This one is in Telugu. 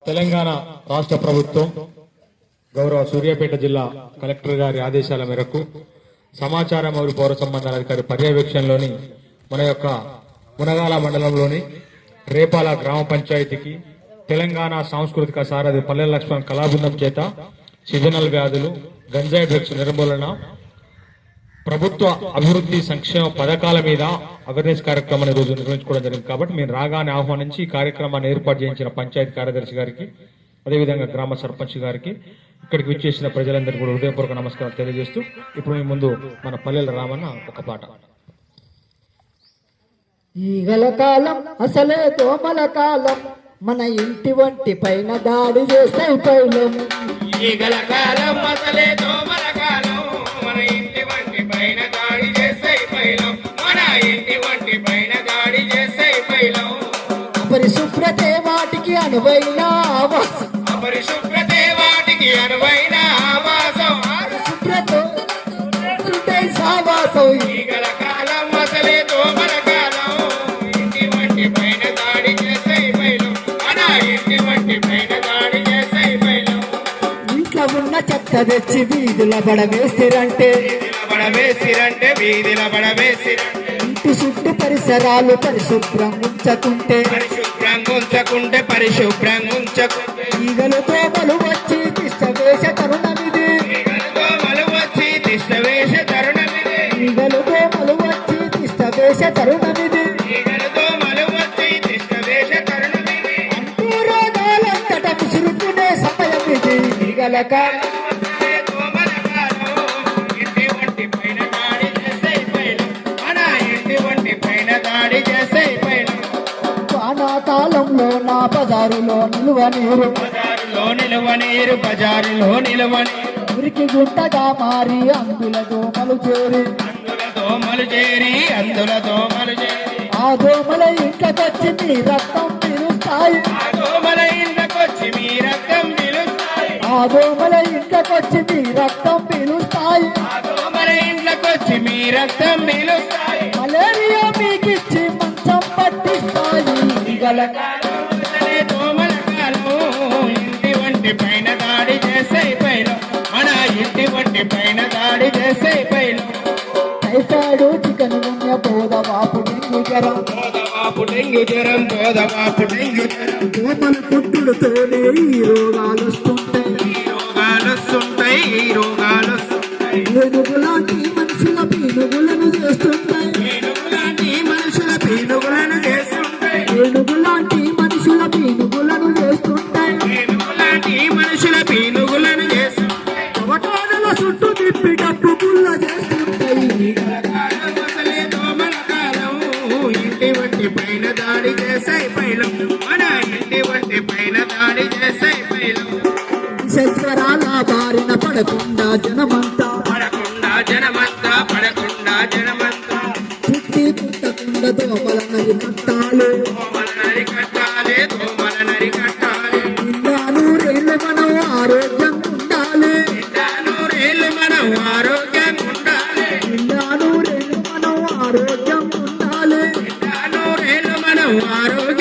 తెలంగాణ రాష్ట్ర ప్రభుత్వం గౌరవ సూర్యాపేట జిల్లా కలెక్టర్ గారి ఆదేశాల మేరకు సమాచారం మరియు పౌర సంబంధాల అధికారి పర్యవేక్షణలోని మన యొక్క మునగాల మండలంలోని రేపాల గ్రామ పంచాయతీకి తెలంగాణ సాంస్కృతిక సారథి పల్లెల లక్ష్మణ్ కళాబృందం చేత సీజనల్ వ్యాధులు గంజాయి డ్రగ్స్ నిర్మూలన ప్రభుత్వ అభివృద్ధి సంక్షేమ పథకాల మీద అవేర్నెస్ కార్యక్రమాన్ని రోజు నిర్వహించుకోవడం జరిగింది. కాబట్టి మేము రాగానే ఆహ్వానించి ఈ కార్యక్రమాన్ని ఏర్పాటు చేయించిన పంచాయతీ కార్యదర్శి గారికి, అదేవిధంగా గ్రామ సర్పంచ్ గారికి, ఇక్కడికి విచ్చేసిన ప్రజలందరికీ కూడా హృదయపూర్వక నమస్కారం తెలియజేస్తూ ఇప్పుడు మీ ముందు మన పల్లెల రామన్న ఒక పాట. ఈగల కాలం అసలే దోమల కాలం, మన ఇంటి వంటి పైన దాడి చేస్తే పైలం. ఈగల కాలం అసలే దోమల కాలం, మన ఇంటి వంటి పైన దాడి చేస్తే పైలం. మన ఇంటి వంటి పైన దాడి చేస్తే పైలం. అపరిశుభ్రతే వాటికి అనువైన ఆవాసం, అపరిశుభ్రతే వాటికి అనువైన ఆవాసం. శుభ్రతే సావాసం. ఈగల కాలం అసలే దోమల కాలం, ఇంటి వంటి పైన దాడి చేస్తే పైలం. మన ఇంటి వంటి పైన దాడి చేస్తే పైలం. ఇంట్లో ఉన్న చెత్త తెచ్చి వీధుల పడవేసిరంటే, వీధిల పడవేసిరంటే ఇంటి చుట్టూ పరిసరాలు పరిశుభ్రంగా ఉంచకుంటే, పరిశుభ్రంగా ఉంచకుంటే ఈగలు దోమలు వచ్చి తిష్ట వేసే తరుణమిది. దోమలు వచ్చి తిష్ట వేసే తరుణమిది. ఈగలు దోమలు వచ్చి తిష్ట వేసే తరుణమిది. దోమలు వచ్చి తిష్ట వేసే తరుణమిది. అంటూ రోగాలంతట విసురుకునే సమయం ఇది. ఈగల కాలం దోమల కాలం, ఇంటి వంటి పైన దాడి చేసే పైలం. మన ఇంటి వంటి పైన దాడి చేసే పైలం. వానాకాలంలో నా బజారులో నిలువ నీరు, బజారులో నిలువ నీరు మురికి గుంటగా మారి అందుల దోమలు చేరి, అందుల దోమలు చేరి ఆ దోమల ఇంట్లోకొచ్చి మీ రక్తం పీలుస్తాయి. ఆ దోమల ఇంట్లోకొచ్చి మీ రక్తం పిలుస్తాయి. ఆ దోమల ఇంట్లోకొచ్చి మీ రక్తం పీలుస్తాయి. ఆ దోమల ఇంట్లోకొచ్చి మీ రక్తం పిలుస్తాయి. మలేరియా మీకిచ్చి మంచం పట్టిస్తాయి. ఈగల కాలం అసలే దోమల కాలం, ఇంటి వంటి పైన దాడి చేసే పైలం. మన ఇంటి వంటి పైన దాడి చేసే పైలం. టైఫాయిడ్, చికెన్ గున్య, బోధవాపు, డెంగ్యూ జ్వరం, డెంగ్యూ జ్వరం, డెంగ్యూ జ్వరం. దోమల పుట్టులతోనే ఈ రోగాలు వస్తుంటాయి. ఈ రోగాలు వస్తుంటాయి. ఏనుగులాంటి మనుషుల పీనుగులను చేస్తుంటాయి. ఏనుగులాంటి మనుషుల పీనుగులను చేస్తుంటాయి. ఏనుగులాంటి మనుషుల పీనుగులను చేస్తుంటాయి. ఏనుగులాంటి మనుషుల పీనుగులను చేస్తుంటాయి. అవటానుల చుట్టూ తిప్పి డప్పు పుల్ల చేస్తుంటాయి. కాలం అసలే దోమల కాలం, ఇంటి వంటి పైన దాడి చేసే పైలం. మన ఇంటి వంటి పైన దాడి చేసే పైలం. విషజ్వరాల బారిన పడకుండా జనమంతా, పడకుండా జనమంతా పుట్టి పుట్టకుండా దోమలన్నది కట్టాలి. దోమల నరికట్టాలి. ఇంకా నూరేళ్ళు మనం ఆరోగ్యంగా ఉండాలి. నూరేళ్ళు మనం ఆరోగ్యంగా ఉండాలి. ఇంకా నూరేళ్ళు మనం ఆరోగ్యంగా ఉండాలి. నూరేళ్ళు మనం ఆరోగ్యం